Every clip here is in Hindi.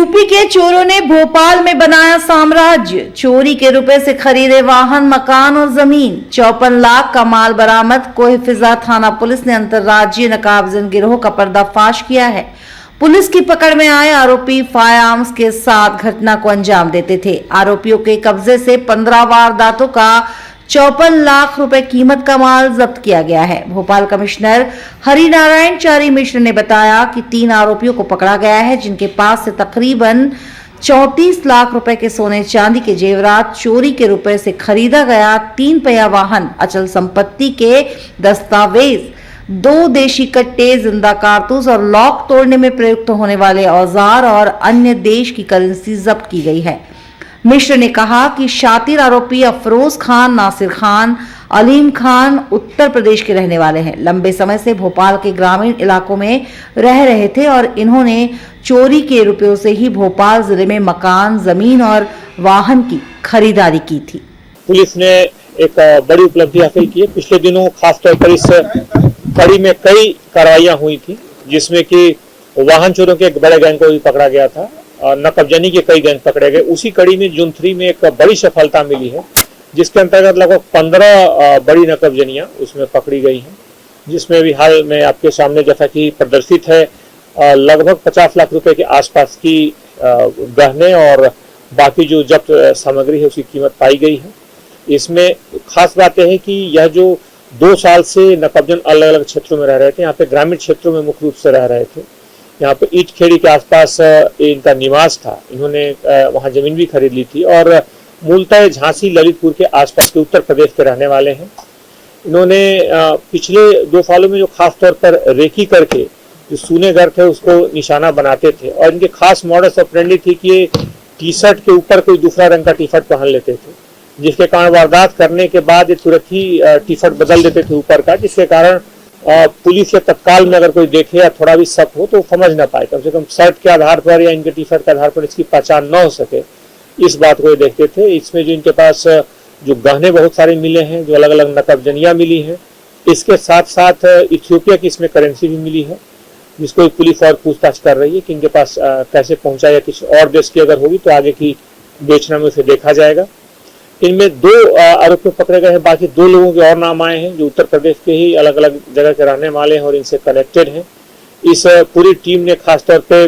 यूपी के चोरों ने भोपाल में बनाया साम्राज्य। चोरी के रुपए से खरीदे वाहन, मकान और जमीन। 54 लाख का माल बरामद। कोहिफिजा थाना पुलिस ने अंतर्राज्यीय नकाबजन गिरोह का पर्दाफाश किया है। पुलिस की पकड़ में आए आरोपी फायर आर्म्स के साथ घटना को अंजाम देते थे। आरोपियों के कब्जे से 15 वारदातों का 54 लाख रुपए कीमत का माल जब्त किया गया है। भोपाल कमिश्नर हरिनारायण चारी मिश्र ने बताया कि 3 आरोपियों को पकड़ा गया है, जिनके पास से तकरीबन 34 लाख रुपए के सोने चांदी के जेवरात, चोरी के रुपए से खरीदा गया 3 पहिया वाहन, अचल संपत्ति के दस्तावेज, 2 देशी कट्टे, जिंदा कारतूस और लॉक तोड़ने में प्रयुक्त होने वाले औजार और अन्य देश की करेंसी जब्त की गई है। मिश्र ने कहा कि शातिर आरोपी अफरोज खान, नासिर खान, अलीम खान उत्तर प्रदेश के रहने वाले हैं। लंबे समय से भोपाल के ग्रामीण इलाकों में रह रहे थे और इन्होंने चोरी के रुपयों से ही भोपाल जिले में मकान, जमीन और वाहन की खरीदारी की थी। पुलिस ने एक बड़ी उपलब्धि हासिल की है। पिछले दिनों खासतौर पर इस कड़ी में कई कार्रवाइयां हुई थी, जिसमें कि वाहन चोरों के एक बड़े गैंग को भी पकड़ा गया था और नकबजनी के कई गैंग पकड़े गए। उसी कड़ी में जून 3 में एक बड़ी सफलता मिली है, जिसके अंतर्गत लगभग 15 बड़ी नकबजनियां उसमें पकड़ी गई हैं, जिसमें भी हाल में आपके सामने जैसा कि प्रदर्शित है लगभग 50 लाख रुपए के आसपास की गहने और बाकी जो जब्त सामग्री है उसकी कीमत पाई गई है। इसमें खास बात यह है कि यह जो 2 साल से नकबजन अलग अलग क्षेत्रों में रह रहे थे, यहाँ पे ग्रामीण क्षेत्रों में मुख्य रूप से रह रहे थे। यहाँ पे ईट खेड़ी के आसपास इनका निवास था। इन्होंने वहाँ जमीन भी खरीद ली थी और मूलतः झांसी, ललितपुर के आसपास के उत्तर प्रदेश के रहने वाले हैं। इन्होंने पिछले 2 सालों में जो खास तौर पर रेकी करके जो सूने घर थे उसको निशाना बनाते थे और इनके खास मॉडस ऑपरेंडी थी कि ये टी शर्ट के ऊपर कोई दूसरा रंग का टी शर्ट पहन लेते थे, जिसके कारण वारदात करने के बाद ये तुरंत ही टी शर्ट बदल देते थे ऊपर का, जिसके कारण पुलिस या तत्काल में अगर कोई देखे या थोड़ा भी शक हो तो समझ ना पाए। कम से कम शर्ट के आधार पर या इनके टी शर्ट के आधार पर इसकी पहचान न हो सके, इस बात को ये देखते थे। इसमें जो इनके पास जो गहने बहुत सारे मिले हैं, जो अलग अलग नकबजनियां मिली हैं, इसके साथ साथ इथियोपिया की इसमें करेंसी भी मिली है, जिसको पुलिस और पूछताछ कर रही है कि इनके पास कैसे पहुंचा या किसी और देश की अगर होगी तो आगे की बेचना में उसे देखा जाएगा। इनमें 2 आरोपी पकड़े गए हैं, बाकी 2 लोगों के और नाम आए हैं जो उत्तर प्रदेश के ही अलग अलग जगह के रहने वाले हैं और इनसे कनेक्टेड हैं। इस पूरी टीम ने खासतौर पे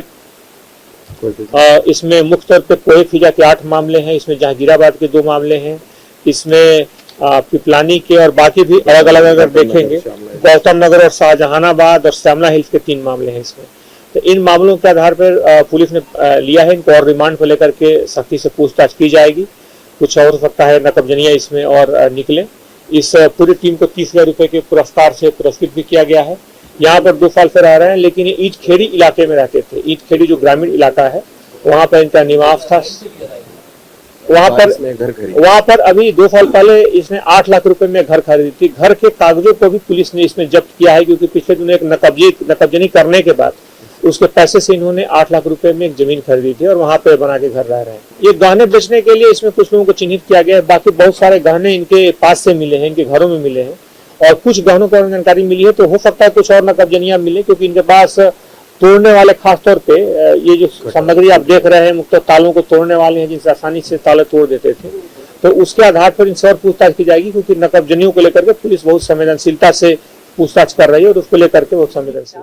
इसमें मुख्य तौर पे कोहिफिजा के 8 मामले हैं, इसमें जहांगीराबाद के 2 मामले हैं, इसमें पिपलानी के और बाकी भी अलग अलग अगर देखेंगे गौतम नगर और शाहजहानाबाद और श्यामला हिल्स के 3 मामले हैं इसमें। तो इन मामलों के आधार पर पुलिस ने लिया है, इनको और रिमांड पर लेकर के सख्ती से पूछताछ की जाएगी। कुछ और हो सकता है नकबजनियां इसमें और निकले। इस पूरी टीम को 30,000 रुपए के पुरस्कार से पुरस्कृत भी किया गया है। यहाँ पर 2 साल से रह रहे हैं, लेकिन ये ईट खेड़ी इलाके में रहते थे। ईट खेड़ी जो ग्रामीण इलाका है वहाँ पर इनका निवास था। वहाँ पर अभी 2 साल पहले इसने 8 लाख रुपए में घर खरीदी थी। घर के कागजों को भी पुलिस ने इसमें जब्त किया है, क्योंकि पिछले दिनों एक नकबजनी करने के बाद उसके पैसे से इन्होंने 8 लाख रुपए में एक जमीन खरीदी थी और वहां पे बना के घर रह रहे हैं। ये गहने बेचने के लिए इसमें कुछ लोगों को चिन्हित किया गया है। बाकी बहुत सारे गहने इनके पास से मिले हैं, इनके घरों में मिले हैं और कुछ गहनों की जानकारी मिली है, तो हो सकता है कुछ और नकबजनियां मिले, क्योंकि इनके पास तोड़ने वाले खासतौर पे ये जो सामग्री आप देख रहे हैं मुख्य तालों को तोड़ने वाले हैं, जिनसे आसानी से ताले तोड़ देते थे। तो उसके आधार पर इनसे और पूछताछ की जाएगी, क्योंकि नकबजनियों को लेकर के पुलिस बहुत संवेदनशीलता से पूछताछ कर रही है और उसको लेकर के बहुत संवेदनशील